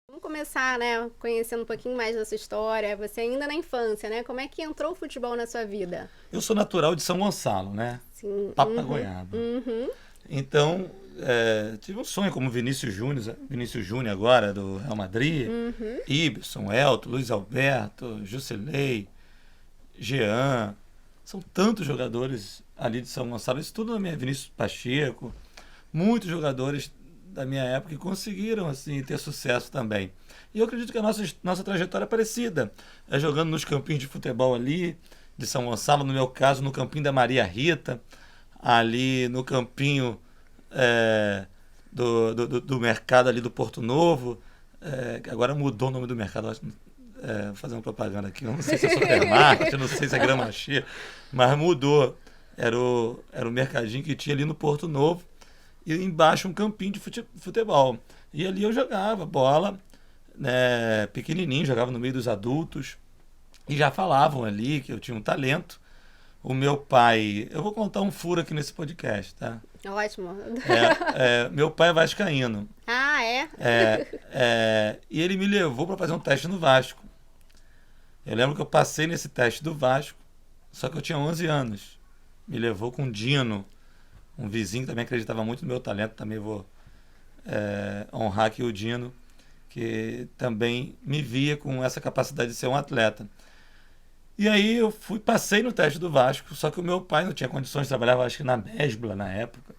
Vamos começar, né, conhecendo um pouquinho mais da sua história. Você ainda na infância, né? Como é que entrou o futebol na sua vida? Eu sou natural de São Gonçalo, né? Sim, Papagoiaba. uhum. Então, tive um sonho como Vinícius Júnior agora, do Real Madrid, Iberson, Elton, Luiz Alberto, Jusilei, Jean. São tantos jogadores ali de São Gonçalo. Isso tudo na minha Vinícius Pacheco. Muitos jogadores da minha época que conseguiram assim ter sucesso também. E eu acredito que a nossa trajetória é parecida. É jogando nos campinhos de futebol ali, de São Gonçalo, no meu caso, no campinho da Maria Rita, ali no campinho do mercado ali do Porto Novo. Que agora mudou o nome do mercado, fazendo propaganda aqui. Eu não sei se é supermarket, eu não sei se é Gramaxia, mas mudou. Era o mercadinho que tinha ali no Porto Novo e embaixo um campinho de futebol. E ali eu jogava bola, né, pequenininho, jogava no meio dos adultos. E já falavam ali que eu tinha um talento. O meu pai. Eu vou contar um furo aqui nesse podcast, tá? Ótimo. Meu pai é vascaíno. Ah, é? E ele me levou para fazer um teste no Vasco. Eu lembro que eu passei nesse teste do Vasco, só que eu tinha 11 anos. Me levou com o Dino, um vizinho que também acreditava muito no meu talento. Também vou honrar aqui o Dino, que também me via com essa capacidade de ser um atleta. E aí passei no teste do Vasco, só que o meu pai não tinha condições, trabalhava acho que na Mesbla na época.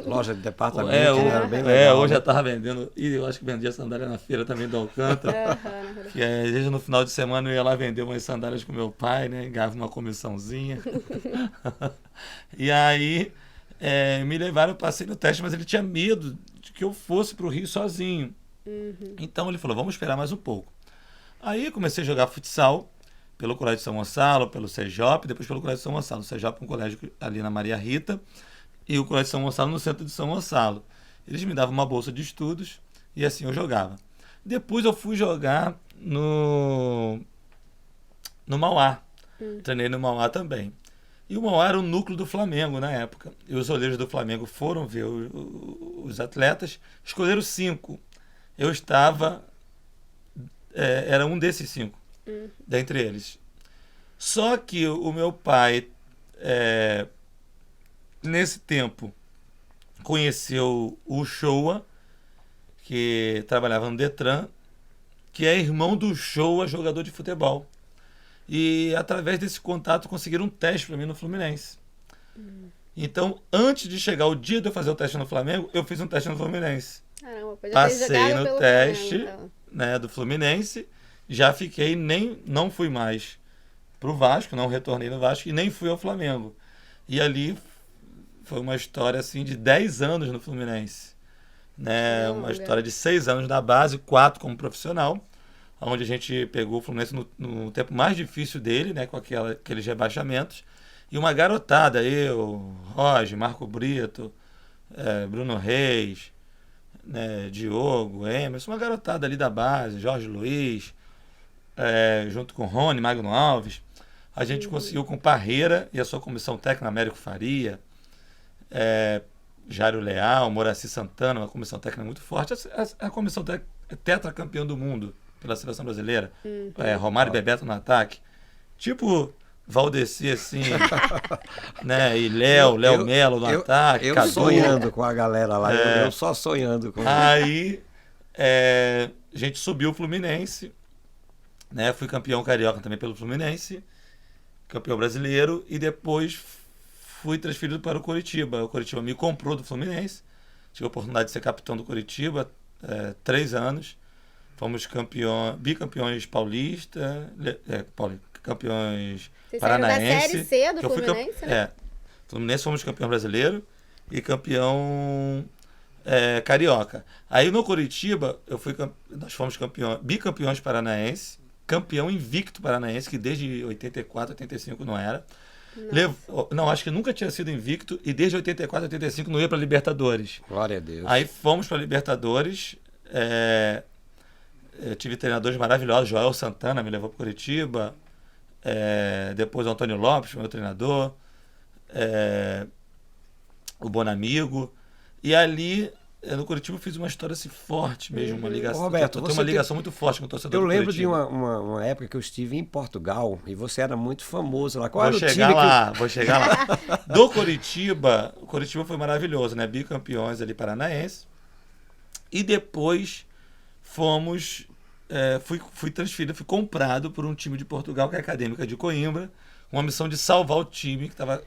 Loja de departamento, né? Era bem Hoje já legal, né? estava vendendo, e eu acho que vendia sandália na feira também do Alcântara. Aham. Que às vezes no final de semana eu ia lá vender umas sandálias com meu pai, né? Ganhava uma comissãozinha. E aí me levaram, eu passei no teste, mas ele tinha medo de que eu fosse para o Rio sozinho. Então ele falou, vamos esperar mais um pouco. Aí comecei a jogar futsal pelo Colégio de São Gonçalo, pelo CEJOP, depois pelo Colégio de São Gonçalo. O CEJOP é um colégio ali na Maria Rita e o Colégio de São Gonçalo no centro de São Gonçalo. Eles me davam uma bolsa de estudos e assim eu jogava. Depois eu fui jogar no Mauá. Treinei no Mauá também. E o Mauá era o núcleo do Flamengo na época. E os olheiros do Flamengo foram ver os atletas, escolheram 5. Eu estava. Era um desses 5, dentre eles. Só que o meu pai, nesse tempo, conheceu o Showa, que trabalhava no Detran, que é irmão do Showa, jogador de futebol. E através desse contato conseguiram um teste para mim no Fluminense. Então, antes de chegar o dia de eu fazer o teste no Flamengo, eu fiz um teste no Fluminense. Caramba, pode ter Passei jogado no pelo Flamengo, teste, então. né, do Fluminense, já fiquei, não fui mais pro Vasco, não retornei no Vasco e nem fui ao Flamengo. E ali foi uma história assim de 10 anos no Fluminense, né? Uma Longa. história de 6 anos na base, 4 como profissional, onde a gente pegou o Fluminense no tempo mais difícil dele, né, com aqueles rebaixamentos. E uma garotada, eu, Roger, Marco Brito, Bruno Reis, né, Diogo, Emerson, uma garotada ali da base, Jorge Luiz, junto com Rony, Magno Alves. A gente conseguiu com Parreira e a sua comissão técnica, Américo Faria, Jário Leal, Moraci Santana, uma comissão técnica muito forte. A comissão técnica é tetracampeão do mundo pela seleção brasileira. Romário e Bebeto no ataque. Tipo Valdeci, assim, né? E Léo Melo no ataque, Eu Cadu. sonhando com a galera lá, eu só sonhando com Aí a gente subiu o Fluminense, né? Fui campeão carioca também pelo Fluminense, campeão brasileiro, e depois fui transferido para o Coritiba. O Coritiba me comprou do Fluminense, tive a oportunidade de ser capitão do Coritiba, 3 anos. Fomos bicampeões paulista, campeões Vocês saíram da Série paranaense. C do que eu fui Fluminense, né? Fluminense fomos campeão brasileiro e campeão carioca. Aí no Coritiba nós fomos bicampeões paranaense, campeão invicto paranaense, que desde 84, 85 não era. Não, acho que nunca tinha sido invicto e desde 84, 85 não ia para Libertadores. Glória a Deus. Aí fomos para Libertadores. Eu tive treinadores maravilhosos. Joel Santana me levou para Curitiba. Depois o Antônio Lopes, meu treinador. O Bonamigo. E ali no Coritiba eu fiz uma história assim, forte mesmo, uma ligação. Roberto, eu tenho uma ligação muito forte com o torcedor Eu do lembro de Coritiba. uma época que eu estive em Portugal e você era muito famoso lá. Vou chegar lá. Do Coritiba, o Coritiba foi maravilhoso, né? Bicampeões ali paranaenses. E depois fomos, fui transferido, fui comprado por um time de Portugal, que é a Académica de Coimbra, com a missão de salvar o time que estava...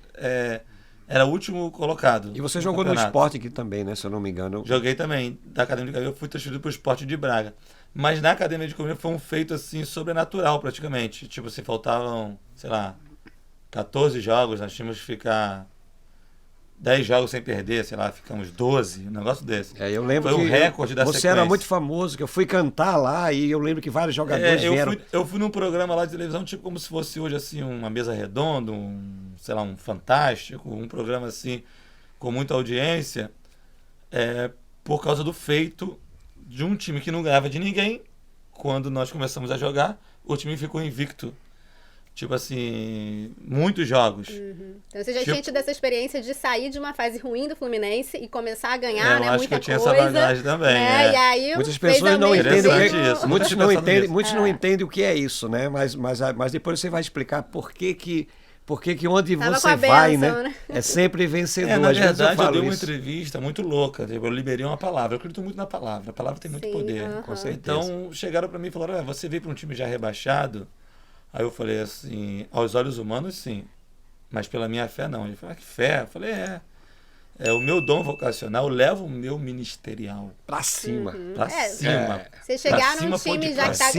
era o último colocado. E você jogou no Sport aqui também, né? Se eu não me engano. Joguei também. Da Academia de Coimbra, eu fui transferido para o Sport de Braga. Mas na Academia de Coimbra foi um feito assim, sobrenatural praticamente. Tipo, se faltavam, sei lá, 14 jogos, nós tínhamos que ficar 10 jogos sem perder, sei lá, ficamos 12, um negócio desse. Eu lembro foi que o recorde da você sequência. era muito famoso, que eu fui cantar lá e eu lembro que vários jogadores vieram. Eu fui num programa lá de televisão, tipo como se fosse hoje assim, uma mesa redonda, sei lá, um Fantástico, um programa assim, com muita audiência, por causa do feito de um time que não ganhava de ninguém. Quando nós começamos a jogar, o time ficou invicto. Tipo assim, muitos jogos. Então você já tinha tido essa experiência de sair de uma fase ruim do Fluminense e começar a ganhar, né? Acho muita que eu tinha coisa, essa bagagem também. E aí muitas pessoas não entendem isso. Muitos não entendem o que é isso, né? Mas depois você vai explicar por que onde você vai, né? É sempre vencedor. Na verdade, eu dei uma entrevista muito louca. Eu liberei uma palavra. Eu acredito muito na palavra. A palavra tem muito poder. Com certeza. Então, chegaram para mim e falaram, você veio para um time já rebaixado? Aí eu falei assim, aos olhos humanos, sim. Mas pela minha fé, não. Ele falou, que fé? Eu falei, é o meu dom vocacional, eu levo o meu ministerial. Pra cima. Pra cima. Você chegar num time já que tá...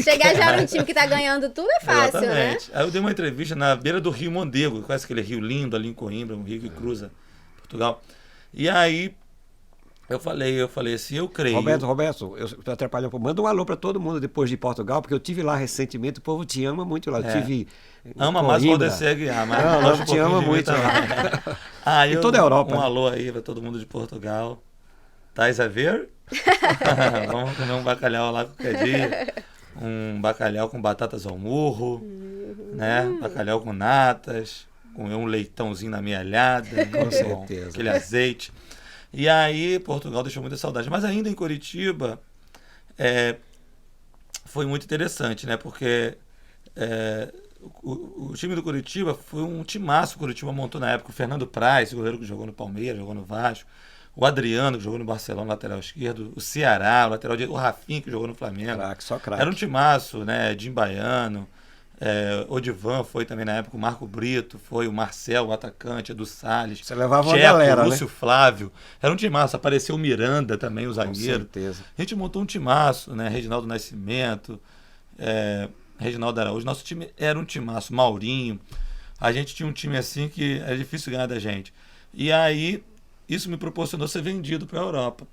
Chegar já num time que tá ganhando tudo é fácil, Exatamente. né? Aí eu dei uma entrevista na beira do Rio Mondego, conhece aquele rio lindo ali em Coimbra, um rio que cruza Portugal. E aí eu falei assim, eu creio... Roberto, eu tô atrapalhando um pouco. Manda um alô para todo mundo depois de Portugal, porque eu tive lá recentemente, o povo te ama muito lá. Eu tive ama mais o Valdeci Aguiar, mas te ama muito lá. Em toda a Europa. Um alô aí para todo mundo de Portugal. Tais a ver? Vamos comer um bacalhau lá qualquer dia. Um bacalhau com batatas ao murro, né? Bacalhau com natas, comer um leitãozinho na mealhada. Com certeza. Aquele azeite. E aí, Portugal deixou muita saudade. Mas ainda em Coritiba, foi muito interessante, né? Porque o time do Coritiba foi um timaço. O Coritiba montou na época o Fernando Praz, o goleiro que jogou no Palmeiras, jogou no Vasco. O Adriano, que jogou no Barcelona, lateral esquerdo. O Ceará, o lateral direito. O Rafinha, que jogou no Flamengo. Só craque. Era um timaço, né? Jim Baiano. Odivan foi também na época, o Marco Brito foi, o Marcel, o atacante, Edu Salles. Você levava uma galera, Lúcio Flávio. Era um timaço. Apareceu o Miranda também, o zagueiro. Com certeza. A gente montou um timaço, né? Reginaldo Nascimento, Reginaldo Araújo. Nosso time era um timaço. Maurinho. A gente tinha um time assim que era difícil ganhar da gente. E aí, isso me proporcionou ser vendido para a Europa.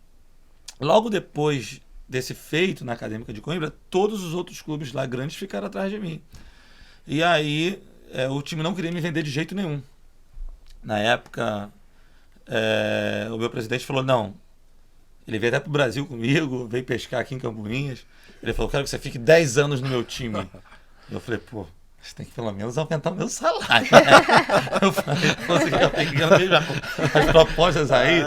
Logo depois desse feito na Acadêmica de Coimbra, todos os outros clubes lá grandes ficaram atrás de mim. E aí, o time não queria me vender de jeito nenhum. Na época, o meu presidente falou, não, ele veio até pro Brasil comigo, veio pescar aqui em Cambuinhas. Ele falou, quero que você fique 10 anos no meu time. Eu falei, pô, você tem que pelo menos aumentar o meu salário. Eu falei, eu tenho que ganhar as propostas aí.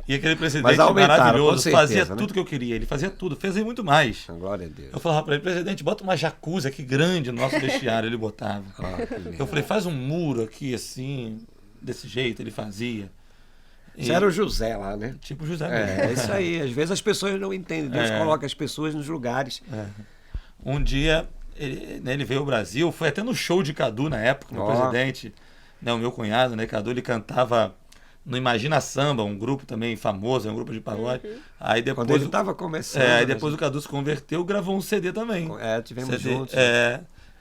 E aquele presidente maravilhoso, fazia tudo que eu queria. Ele fazia tudo, fez aí muito mais. Glória a Deus. Eu falava para ele, presidente, bota uma jacuzzi aqui grande no nosso vestiário. Ele botava. Eu falei, faz um muro aqui assim, desse jeito, ele fazia. Você era o José lá, né? Tipo José mesmo. É isso aí. Às vezes as pessoas não entendem. Deus coloca as pessoas nos lugares. Um dia, ele veio ao Brasil, foi até no show de Cadu na época, meu presidente, né, o meu cunhado, né, Cadu, ele cantava no Imagina Samba, um grupo também famoso, um grupo de pagode. Aí depois, quando ele estava começando. Aí depois o Cadu se converteu, gravou um CD também. Tivemos juntos.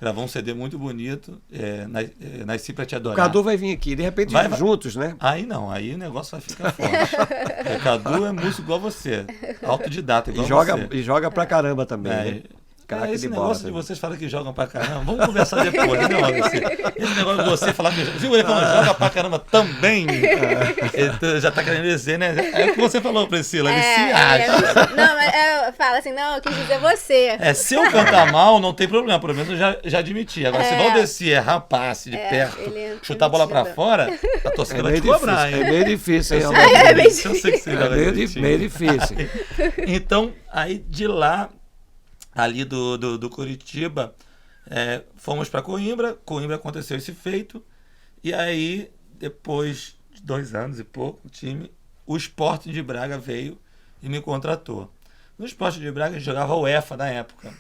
Gravou um CD muito bonito, Nasci Pra Te Adorar. O Cadu vai vir aqui, de repente juntos, né? Aí não, aí o negócio vai ficar forte. O Cadu é músico igual você, autodidata igual você. E joga pra caramba também, né? craque esse de bola. negócio de vocês falam que jogam pra caramba, vamos conversar depois, né, Maurício? Esse negócio de você falar que ele joga pra caramba também, ele já tá querendo dizer, né? É o que você falou, Priscila, ele se acha. Não, mas fala assim, não, eu quis dizer você. Se eu cantar mal, não tem problema, pelo menos eu já admiti. Agora, se Valdeci errar passe de perto, chutar a bola pra fora, a torcida vai te cobrar, hein? É meio difícil, hein? Eu sei que você joga meio difícil. Então, aí de lá, ali do Curitiba, fomos para Coimbra. Coimbra aconteceu esse feito. E aí, depois de 2 anos e pouco, o Sporting de Braga veio e me contratou. No Sporting de Braga, a gente jogava o UEFA na época.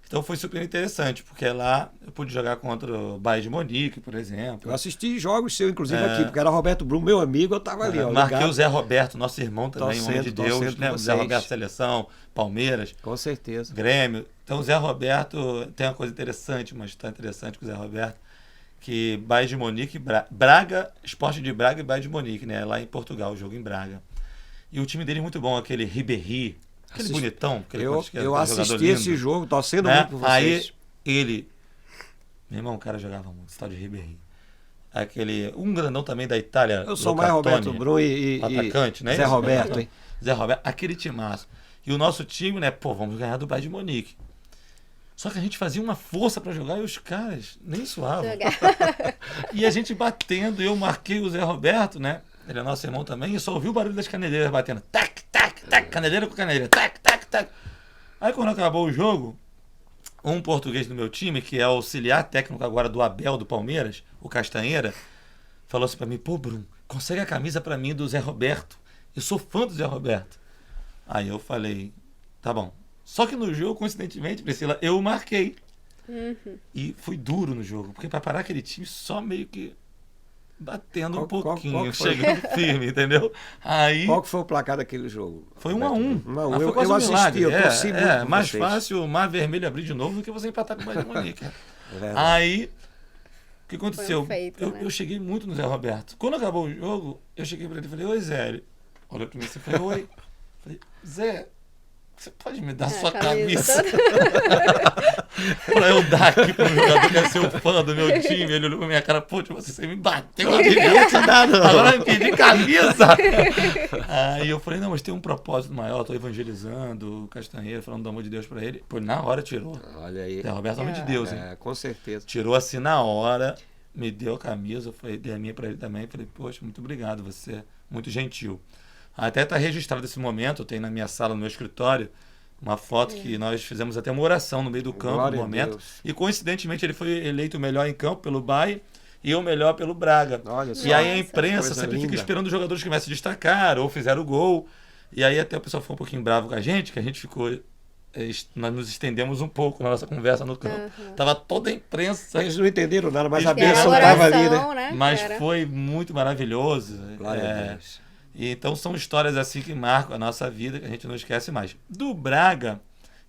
Então foi super interessante, porque lá eu pude jogar contra o Bayern de Munique, por exemplo. Eu assisti jogos seus, inclusive, aqui, porque era Roberto Brum, meu amigo, eu tava ali. Marquei o Zé Roberto, nosso irmão também, homem de Deus, né? O Zé Roberto Seleção, Palmeiras. Com certeza. Grêmio. Então o Zé Roberto tem uma coisa interessante, uma história interessante com o Zé Roberto, que Bayern de Munique, Braga, Sporting de Braga e Bayern de Munique, né? Lá em Portugal, o jogo em Braga. E o time dele é muito bom, aquele Ribéry, aquele bonitão. Eu assisti esse jogo, torcendo muito por vocês. Aí ele... Meu irmão, o cara jogava muito, esse tal de Ribéry. Um grandão também da Itália. Eu sou mais Roberto Brum e atacante, né? Zé Roberto, hein? Zé Roberto, aquele timaço. E o nosso time, né? Vamos ganhar do Bayern de Munique. Só que a gente fazia uma força pra jogar e os caras nem suavam. E a gente batendo, eu marquei o Zé Roberto, né? Ele é nosso irmão também, e só ouviu o barulho das caneleiras batendo. Tac, tac, tac, caneleira com caneleira. Tac, tac, tac. Aí quando acabou o jogo, um português do meu time, que é auxiliar técnico agora do Abel, do Palmeiras, o Castanheira, falou assim pra mim, Brum, consegue a camisa pra mim do Zé Roberto. Eu sou fã do Zé Roberto. Aí eu falei, tá bom. Só que no jogo, coincidentemente, Priscila, eu marquei. E fui duro no jogo, porque pra parar aquele time só meio que batendo um pouquinho, chegando firme, entendeu? Aí, qual que foi o placar daquele jogo? Foi 1-1. Eu assisti, eu torci muito por mais vocês. fácil o Mar Vermelho abrir de novo do que você empatar com o Bayern de Munique. Aí, o que aconteceu? Eu cheguei muito no Zé Roberto. Quando acabou o jogo, eu cheguei pra ele e falei, oi Zé. Ele olhou pra mim e falou, oi. Falei, Zé, você pode me dar sua camisa? Pra eu dar aqui pro jogador que é seu fã do meu time. Ele olhou pra minha cara, pô, você me bateu, eu devia te dar, agora me pedi camisa. Aí eu falei, não, mas tem um propósito maior, eu tô evangelizando o Castanheira, falando do amor de Deus pra ele. Pô, na hora tirou. Olha aí. Roberto, amor de Deus, hein? Com certeza. Tirou assim na hora, me deu a camisa, eu falei, dei a minha pra ele também. Falei, poxa, muito obrigado, você é muito gentil. Até está registrado esse momento, tem na minha sala, no meu escritório, uma foto que nós fizemos até uma oração no meio do campo, Glória no momento. Deus. E coincidentemente ele foi eleito o melhor em campo pelo Bayern e o melhor pelo Braga. Olha só. E aí a imprensa sempre linda. fica esperando os jogadores que começam a destacar ou fizeram o gol. E aí até o pessoal ficou um pouquinho bravo com a gente, que a gente ficou... Nós nos estendemos um pouco na nossa conversa no campo. Tava toda a imprensa. Eles não entenderam nada, mas a Esperando. bênção estava ali, né? Mas foi muito maravilhoso. Glória a Deus. E então são histórias assim que marcam a nossa vida, que a gente não esquece mais. Do Braga,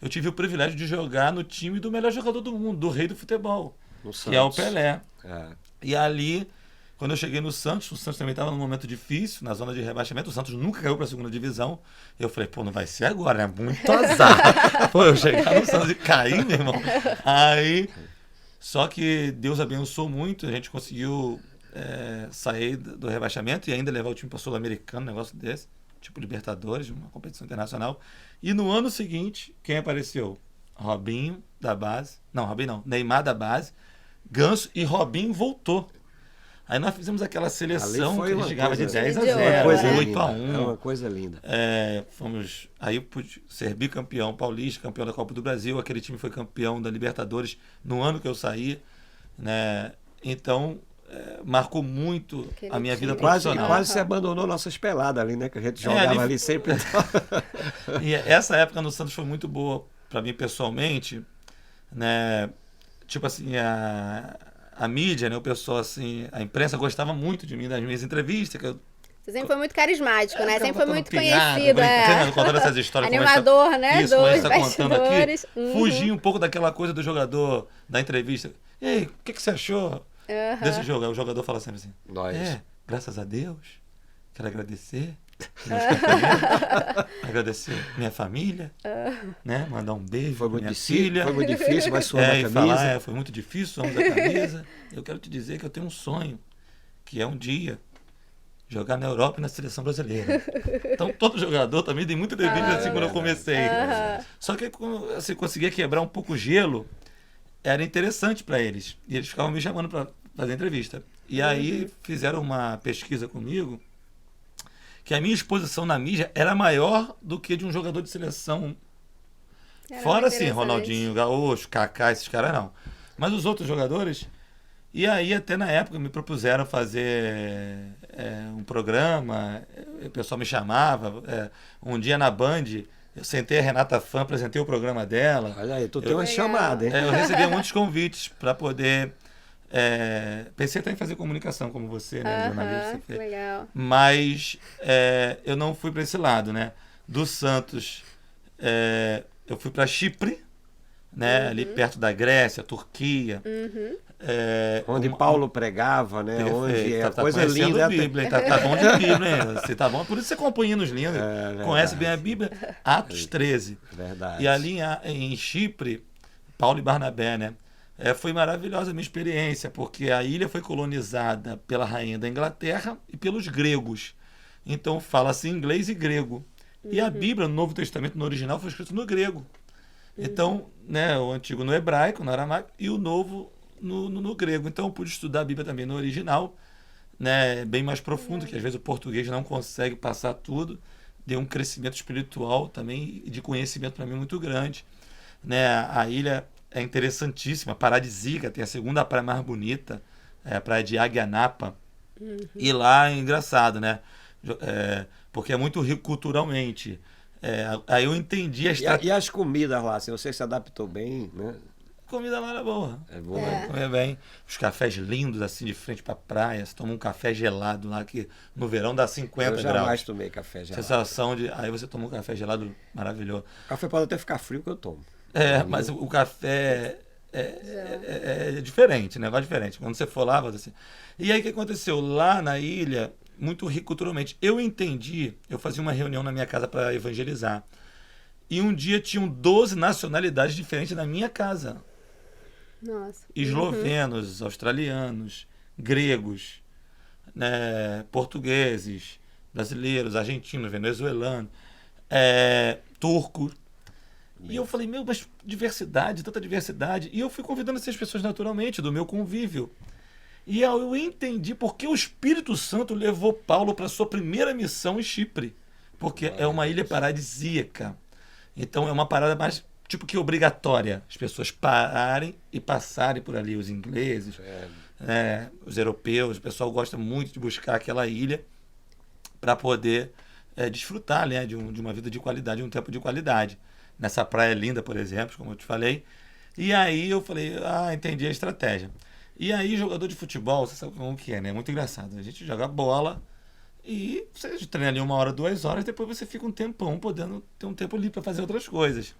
eu tive o privilégio de jogar no time do melhor jogador do mundo, do rei do futebol, que é o Pelé. E ali, quando eu cheguei no Santos, o Santos também estava num momento difícil, na zona de rebaixamento, o Santos nunca caiu para a segunda divisão. Eu falei, pô, não vai ser agora, né? Muito azar. Pô, eu chegar no Santos e cair, meu irmão. Aí, só que Deus abençoou muito, a gente conseguiu... sair do rebaixamento e ainda levar o time para Sul-Americano, um negócio desse, tipo Libertadores, uma competição internacional. E no ano seguinte, quem apareceu? Robinho da base, Neymar da base, Ganso, e Robinho voltou. Aí nós fizemos aquela seleção que a gente ganhava de 10-0, 8-1. É uma coisa linda. Aí eu pude ser bicampeão paulista, campeão da Copa do Brasil, aquele time foi campeão da Libertadores no ano que eu saí, né? Então marcou muito a minha vida profissional. Quase se abandonou nossas peladas ali, né? Que a gente jogava ali sempre. E essa época no Santos foi muito boa para mim pessoalmente, né? Tipo assim, a mídia, né? O pessoal assim, a imprensa gostava muito de mim, das minhas entrevistas, que eu... Você sempre foi muito carismático, né? Sempre foi muito piada, conhecido. Contando essas histórias. Animador, né? Isso, dos contando aqui. Uhum. Fugir um pouco daquela coisa do jogador, da entrevista. E aí, o que você achou desse jogo? Aí o jogador fala sempre assim, graças a Deus, quero agradecer, Agradecer minha família, né? Mandar um beijo pra minha filha. Foi muito difícil, mas suamos a camisa. Falar, foi muito difícil, suamos a camisa. Eu quero te dizer que eu tenho um sonho, que é um dia jogar na Europa e na seleção brasileira. Então, todo jogador também tem muita entrevista assim quando eu comecei. Só que quando assim, conseguia quebrar um pouco o gelo, era interessante para eles. E eles ficavam me chamando para fazer entrevista. E aí fizeram uma pesquisa comigo que a minha exposição na mídia era maior do que de um jogador de seleção. Fora assim, Ronaldinho, Gaúcho, Kaká, esses caras não. Mas os outros jogadores... E aí, até na época, me propuseram fazer um programa, o pessoal me chamava. Um dia na Band, eu sentei a Renata Fã, apresentei o programa dela. Olha aí, tu tem uma chamada, hein? Eu recebi muitos convites para poder... pensei até em fazer comunicação, como você, né, jornalista. Legal. Mas eu não fui para esse lado, né? Do Santos, eu fui para Chipre, né? Ali perto da Grécia, Turquia. Onde Paulo pregava, né? Perfeito. Onde tá coisa linda. Bíblia, hein? Tá bom de Bíblia, hein? Você tá bom. Por isso você acompanha nos livros. Conhece bem a Bíblia. Atos 13. Verdade. E ali em Chipre, Paulo e Barnabé, né? Foi maravilhosa a minha experiência, porque a ilha foi colonizada pela rainha da Inglaterra e pelos gregos. Então fala-se inglês e grego. E a Bíblia, no Novo Testamento, no original, foi escrito no grego. Então, né, o antigo no hebraico, no aramaico, e o novo no grego. Então eu pude estudar a Bíblia também no original, né, bem mais profundo, que às vezes o português não consegue passar tudo. Deu um crescimento espiritual também e de conhecimento para mim muito grande. Né, a ilha é interessantíssima, paradisíaca, tem a segunda praia mais bonita, a praia de Águia-Napa. E lá é engraçado, né? Porque é muito rico culturalmente. Aí eu entendi a E as comidas lá, assim, você se adaptou bem, né? A comida lá era boa. É boa. Comia bem. Os cafés lindos, assim, de frente pra praia. Você toma um café gelado lá, que no verão dá 50 graus. Eu jamais tomei café gelado. Sensação de... Aí você toma um café gelado maravilhoso. O café pode até ficar frio que eu tomo. Mas o café é diferente, né? Vai diferente. Quando você for lá, vai assim. E aí o que aconteceu? Lá na ilha, muito rico culturalmente. Eu entendi, eu fazia uma reunião na minha casa para evangelizar. E um dia tinham 12 nacionalidades diferentes na minha casa. Nossa. Eslovenos, australianos, gregos, né, portugueses, brasileiros, argentinos, venezuelanos, turcos. E eu falei, mas diversidade, tanta diversidade. E eu fui convidando essas pessoas naturalmente, do meu convívio. E eu entendi porque o Espírito Santo levou Paulo para sua primeira missão em Chipre. Porque é uma ilha paradisíaca. Então é uma parada mais tipo que obrigatória. As pessoas pararem e passarem por ali. Os ingleses, os europeus. O pessoal gosta muito de buscar aquela ilha para poder desfrutar, né, de uma vida de qualidade, um tempo de qualidade. Nessa praia linda, por exemplo, como eu te falei. E aí eu falei, entendi a estratégia. E aí, jogador de futebol, você sabe como que é, né? Muito engraçado. A gente joga bola e você treina ali 1 hora, 2 horas, depois você fica um tempão podendo ter um tempo livre para fazer outras coisas.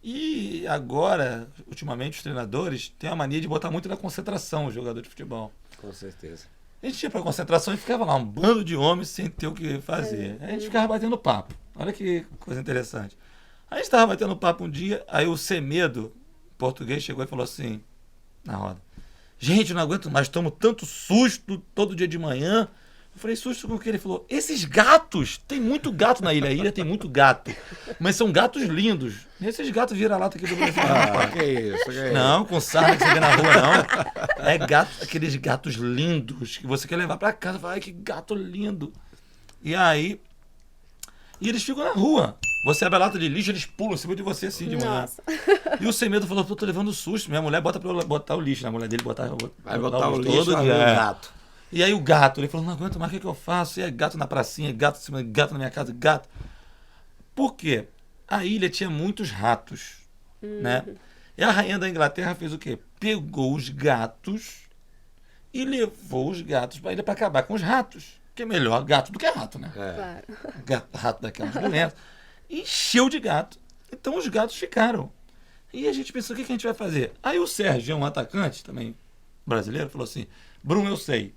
E agora, ultimamente, os treinadores têm a mania de botar muito na concentração o jogador de futebol. Com certeza. A gente ia pra concentração e ficava lá, um bando de homens sem ter o que fazer. Aí a gente ficava batendo papo. Olha que coisa interessante. Aí a gente estava batendo papo um dia, aí o Semedo, português, chegou e falou assim, na roda, gente, não aguento mais, tomo tanto susto todo dia de manhã. Eu falei, susto com o que? Ele falou, esses gatos, tem muito gato na ilha, a ilha tem muito gato, mas são gatos lindos. E esses gatos vira-lata aqui do Brasil. Que isso? Não, com sarna que você vê na rua, não. É aqueles gatos lindos que você quer levar pra casa. Fala, ai, que gato lindo. E aí, eles ficam na rua. Você abre a lata de lixo, eles pulam em cima de você assim de manhã. Nossa. E o Semedo falou, tô levando susto. Minha mulher bota pra eu botar o lixo. né? A mulher dele Vai botar o lixo todo no dia. gato. E aí o gato, ele falou, não aguento mais, o que eu faço? E é gato na pracinha, gato em cima, gato na minha casa, gato. Por quê? A ilha tinha muitos ratos, né? E a rainha da Inglaterra fez o quê? Pegou os gatos e levou os gatos para a ilha para acabar com os ratos. Que é melhor gato do que rato, né? Claro. Rato daquelas doenças. E encheu de gato. Então os gatos ficaram. E a gente pensou, o que a gente vai fazer? Aí o Sérgio, um atacante também brasileiro, falou assim, Bruno, eu sei.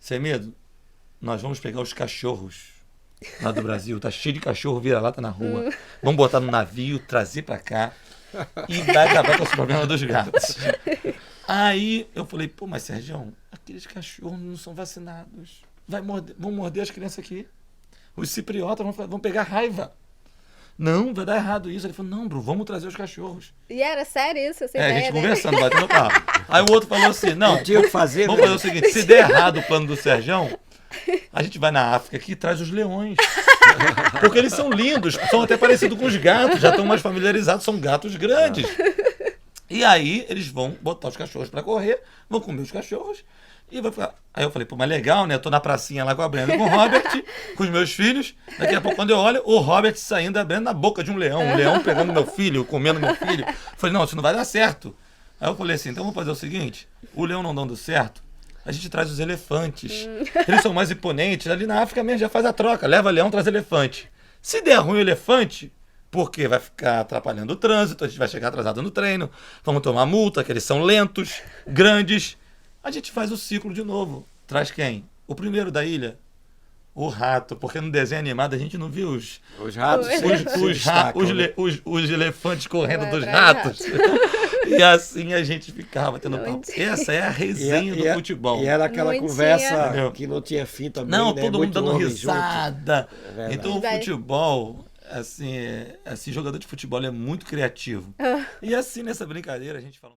Sem medo, nós vamos pegar os cachorros lá do Brasil, tá cheio de cachorro vira-lata na rua. Vamos botar no navio, trazer pra cá e vai acabar com esse problema dos gatos. Aí eu falei, pô, mas Sergião, aqueles cachorros não são vacinados. Vão morder as crianças aqui. Os cipriotas vão pegar raiva. Não, vai dar errado isso. Ele falou, não, Bru, vamos trazer os cachorros. E era sério isso? Essa a ideia, gente né? conversando, batendo papo. Aí o outro falou assim, não, tinha o que fazer, vamos fazer o seguinte, se der errado o plano do Sergião, a gente vai na África aqui e traz os leões. Porque eles são lindos, são até parecidos com os gatos, já estão mais familiarizados, são gatos grandes. E aí eles vão botar os cachorros para correr, vão comer os cachorros e vai ficar. Aí eu falei, pô, mas legal, né? Eu tô na pracinha lá com a Brenda, com o Robert, com os meus filhos. Daqui a pouco, quando eu olho, o Robert saindo da Brenda na boca de um leão pegando meu filho, comendo meu filho. Eu falei, não, isso não vai dar certo. Aí eu falei assim, então vamos fazer o seguinte, o leão não dando certo, a gente traz os elefantes. Eles são mais imponentes, ali na África mesmo já faz a troca, leva leão, traz elefante. Se der ruim o elefante, porque vai ficar atrapalhando o trânsito, a gente vai chegar atrasado no treino, vamos tomar multa, que eles são lentos, grandes. A gente faz o ciclo de novo. Traz quem? O primeiro da ilha? O rato, porque no desenho animado a gente não viu os ratos, os elefantes correndo dos ratos. E assim a gente ficava tendo papo. Essa é a resenha do futebol. E era aquela conversa que não tinha fim também. Não, né? todo mundo dando risada. Então o futebol, assim, jogador de futebol é muito criativo. E assim nessa brincadeira a gente fala.